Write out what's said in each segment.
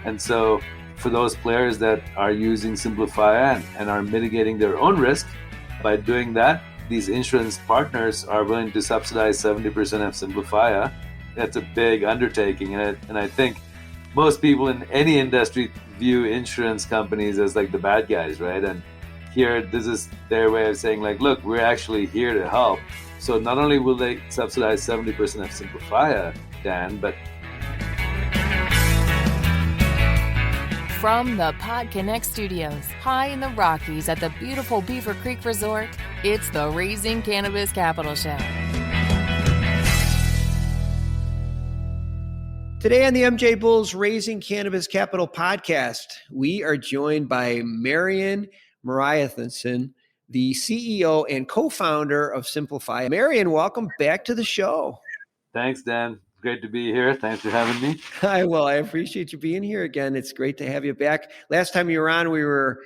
And so for those players that are using Simplifya and are mitigating their own risk by doing that, these insurance partners are willing to subsidize 70% of Simplifya. That's a big undertaking. And I think most people in any industry view insurance companies as like the bad guys, right? And here, this is their way of saying like, look, we're actually here to help. So not only will they subsidize 70% of Simplifya, Dan, but from the PodConx studios, high in the Rockies at the beautiful Beaver Creek Resort, it's the Raising Cannabis Capital Show. Today on the MJ Bulls Raising Cannabis Capital podcast, we are joined by Marion Mariathasan, the CEO and co-founder of Simplifya. Marion, welcome back to the show. Thanks, Dan. Great to be here. Thanks for having me. Hi, well, I appreciate you being here again. It's great to have you back. Last time you were on, we were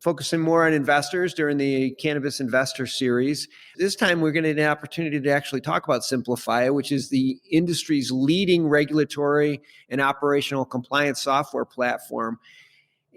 focusing more on investors during the Cannabis Investor Series. This time, we're going to get an opportunity to actually talk about Simplifya, which is the industry's leading regulatory and operational compliance software platform.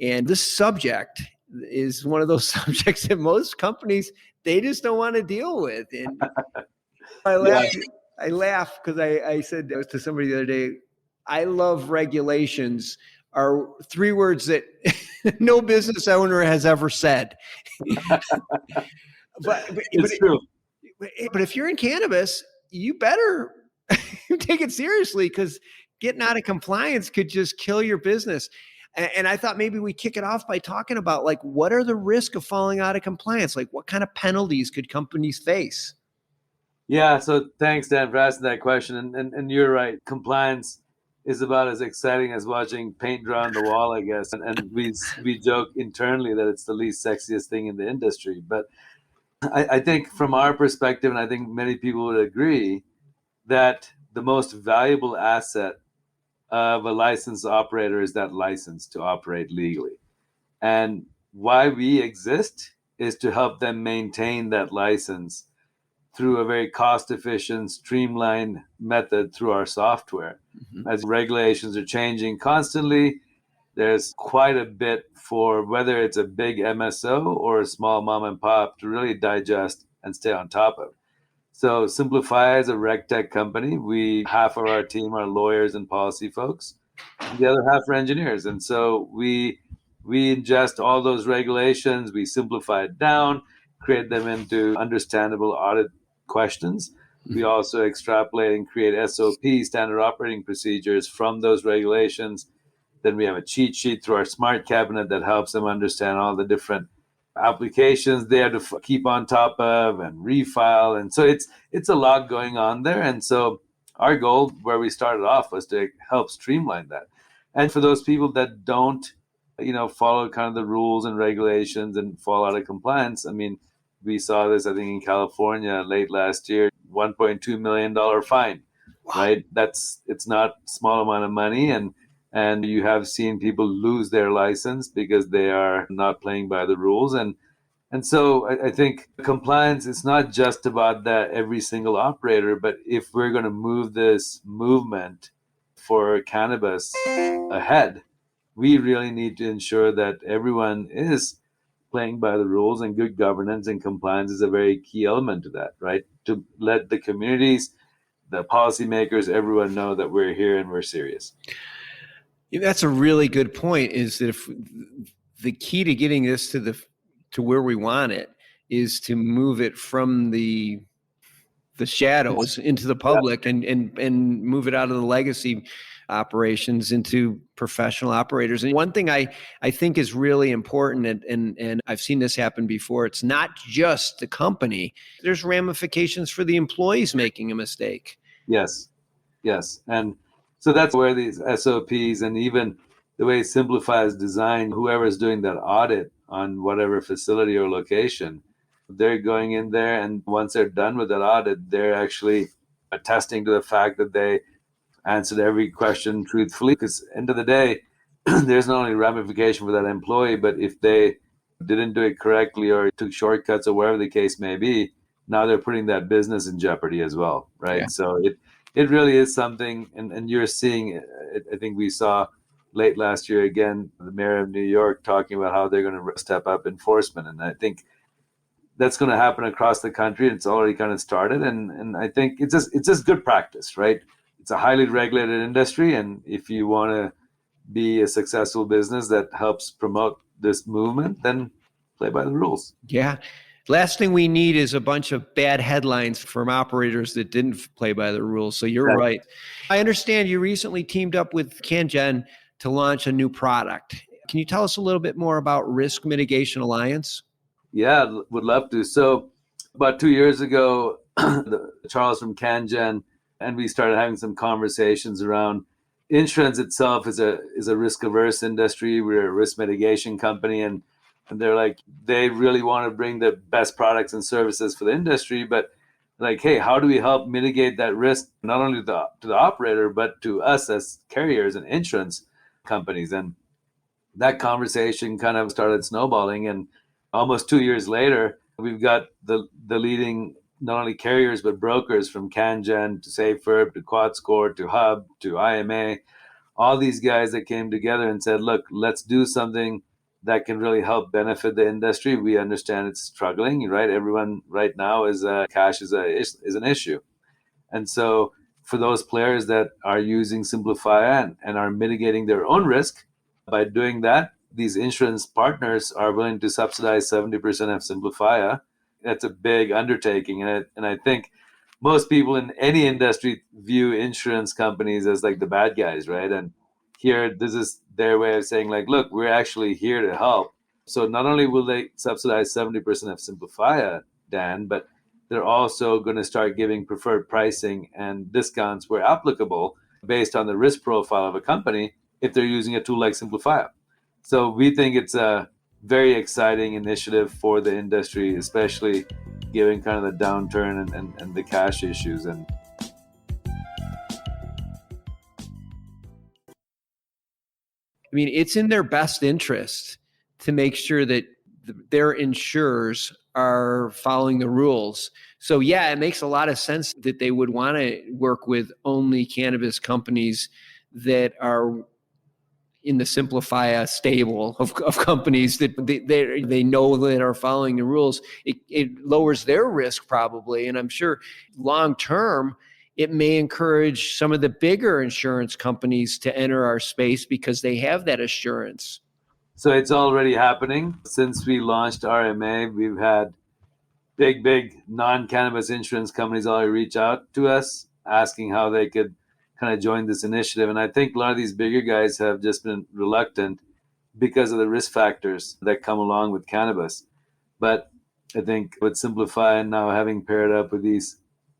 And this subject is one of those subjects that most companies, they just don't want to deal with. And I laugh because I said to somebody the other day, I love regulations are three words that no business owner has ever said. but it's true. But if you're in cannabis, you better take it seriously because getting out of compliance could just kill your business. And I thought maybe we kick it off by talking about like, what are the risks of falling out of compliance? Like what kind of penalties could companies face? Yeah, so thanks, Dan, for asking that question. And you're right. Compliance is about as exciting as watching paint dry on the wall, I guess. And we joke internally that it's the least sexiest thing in the industry. But I think from our perspective, and I think many people would agree, that the most valuable asset of a licensed operator is that license to operate legally. And why we exist is to help them maintain that license through a very cost-efficient, streamlined method through our software. Mm-hmm. As regulations are changing constantly, there's quite a bit for whether it's a big MSO or a small mom and pop to really digest and stay on top of. So Simplifya is a reg tech company. Half of our team are lawyers and policy folks, and the other half are engineers. And so we ingest all those regulations, we simplify it down, create them into understandable audit questions. We also extrapolate and create SOP, standard operating procedures, from those regulations. Then we have a cheat sheet through our smart cabinet that helps them understand all the different applications they have to keep on top of and refile. And so it's a lot going on there. And so our goal where we started off was to help streamline that. And for those people that don't, follow kind of the rules and regulations and fall out of compliance, I mean, we saw this, I think, in California late last year, $1.2 million fine, wow. Right? It's not a small amount of money. And you have seen people lose their license because they are not playing by the rules. And so I think compliance is not just about that every single operator, but if we're going to move this movement for cannabis ahead, we really need to ensure that everyone is playing by the rules, and good governance and compliance is a very key element to that, right? To let the communities, the policymakers, everyone know that we're here and we're serious. That's a really good point, is that if the key to getting this to where we want it is to move it from the shadows into the public, yeah, and move it out of the legacy operations into professional operators. And one thing I think is really important, and I've seen this happen before, it's not just the company. There's ramifications for the employees making a mistake. Yes. And so that's where these SOPs and even the way Simplifya is designed, whoever is doing that audit on whatever facility or location, they're going in there, and once they're done with that audit, they're actually attesting to the fact that they answered every question truthfully. Because end of the day, there's not only ramification for that employee, but if they didn't do it correctly or took shortcuts or whatever the case may be, now they're putting that business in jeopardy as well, right? Yeah. So it really is something, and you're seeing, I think we saw late last year, again, the mayor of New York talking about how they're going to step up enforcement. And I think that's going to happen across the country. It's already kind of started. And I think it's just good practice, right? It's a highly regulated industry. And if you want to be a successful business that helps promote this movement, then play by the rules. Yeah. Last thing we need is a bunch of bad headlines from operators that didn't play by the rules. So you're right. I understand you recently teamed up with CanGen to launch a new product. Can you tell us a little bit more about Risk Mitigation Alliance? Yeah, would love to. So about 2 years ago, Charles from CanGen and we started having some conversations around insurance itself is a risk averse industry. We're a risk mitigation company, and they're like, they really want to bring the best products and services for the industry, but like, hey, how do we help mitigate that risk not only to the operator but to us as carriers and insurance companies? And that conversation kind of started snowballing, and almost 2 years later, we've got the leading not only carriers but brokers, from CanGen to SafeVerb to QuadScore to Hub to IMA, all these guys that came together and said, look, let's do something that can really help benefit the industry. We understand it's struggling, right? Everyone right now is cash is an issue. And so for those players that are using Simplifya and are mitigating their own risk by doing that, these insurance partners are willing to subsidize 70% of Simplifya. That's a big undertaking. And I think most people in any industry view insurance companies as like the bad guys, right? And here, this is their way of saying, like, look, we're actually here to help. So not only will they subsidize 70% of Simplifya, Dan, but they're also going to start giving preferred pricing and discounts where applicable based on the risk profile of a company if they're using a tool like Simplifya. So we think it's a very exciting initiative for the industry, especially given kind of the downturn and the cash issues. And I mean, it's in their best interest to make sure that their insurers are following the rules. So yeah, it makes a lot of sense that they would want to work with only cannabis companies that are in the Simplifya stable of companies that they know that are following the rules. It lowers their risk probably, and I'm sure long term it may encourage some of the bigger insurance companies to enter our space because they have that assurance. So it's already happening. Since we launched RMA, we've had big non-cannabis insurance companies already reach out to us asking how they could kind of join this initiative. And I think a lot of these bigger guys have just been reluctant because of the risk factors that come along with cannabis. But I think with Simplifya and now having paired up with these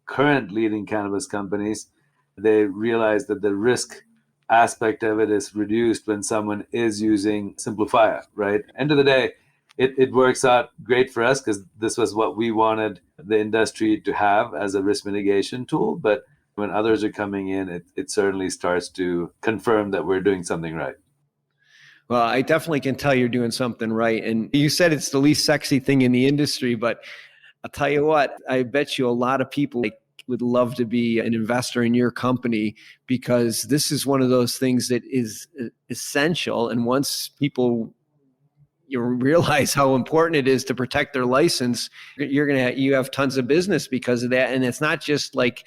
current leading cannabis companies, they realize that the risk aspect of it is reduced when someone is using Simplifya, right? End of the day, it works out great for us because this was what we wanted the industry to have as a risk mitigation tool. But when others are coming in, it certainly starts to confirm that we're doing something right. Well, I definitely can tell you're doing something right. And you said it's the least sexy thing in the industry, but I'll tell you what, I bet you a lot of people would love to be an investor in your company because this is one of those things that is essential. And once people realize how important it is to protect their license, you have tons of business because of that. And it's not just like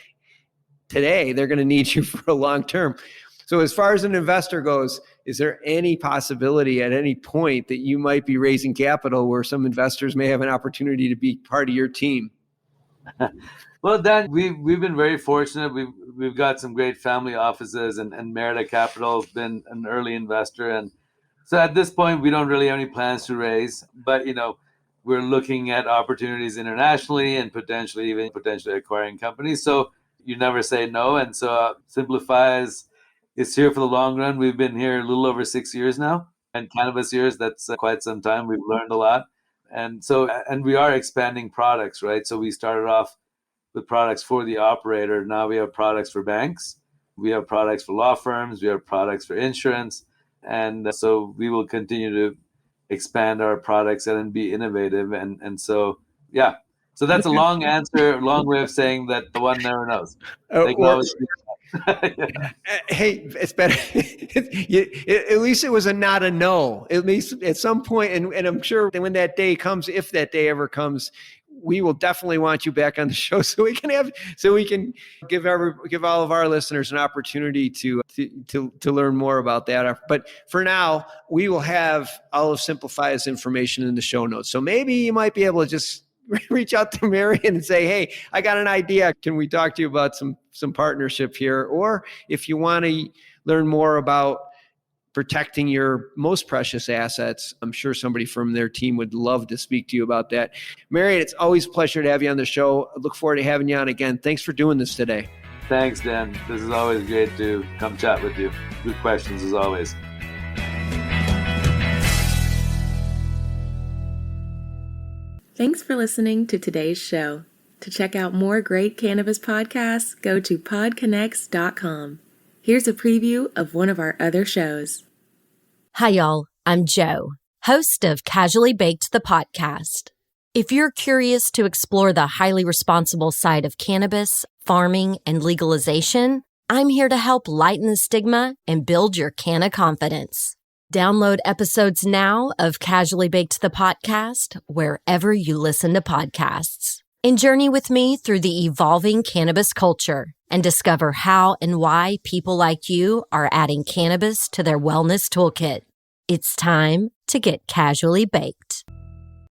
today, they're going to need you for a long term. So as far as an investor goes, is there any possibility at any point that you might be raising capital where some investors may have an opportunity to be part of your team? Well, Dan, we've been very fortunate. We've got some great family offices, and Merida Capital has been an early investor. And so at this point, we don't really have any plans to raise, but we're looking at opportunities internationally and potentially acquiring companies. So you never say no. And so Simplifya is here for the long run. We've been here a little over 6 years now, and cannabis years, that's quite some time. We've learned a lot. And we are expanding products, right? So we started off with products for the operator. Now we have products for banks. We have products for law firms. We have products for insurance. And so we will continue to expand our products and be innovative. And so, So that's a long answer, long way of saying that the one never knows. Hey, it's better. At least it was not a no. At least at some point, and I'm sure when that day comes, if that day ever comes, we will definitely want you back on the show so we can give all of our listeners an opportunity to learn more about that. But for now, we will have all of Simplifya's information in the show notes. So maybe you might be able to just reach out to Marion and say, hey, I got an idea. Can we talk to you about some partnership here? Or if you want to learn more about protecting your most precious assets, I'm sure somebody from their team would love to speak to you about that. Marion, it's always a pleasure to have you on the show. I look forward to having you on again. Thanks for doing this today. Thanks, Dan. This is always great to come chat with you. Good questions as always. Thanks for listening to today's show. To check out more great cannabis podcasts, go to PodConx.com. Here's a preview of one of our other shows. Hi, y'all. I'm Jo, host of Casually Baked, the podcast. If you're curious to explore the highly responsible side of cannabis, farming, and legalization, I'm here to help lighten the stigma and build your canna confidence. Download episodes now of Casually Baked, the podcast, wherever you listen to podcasts. And journey with me through the evolving cannabis culture and discover how and why people like you are adding cannabis to their wellness toolkit. It's time to get casually baked.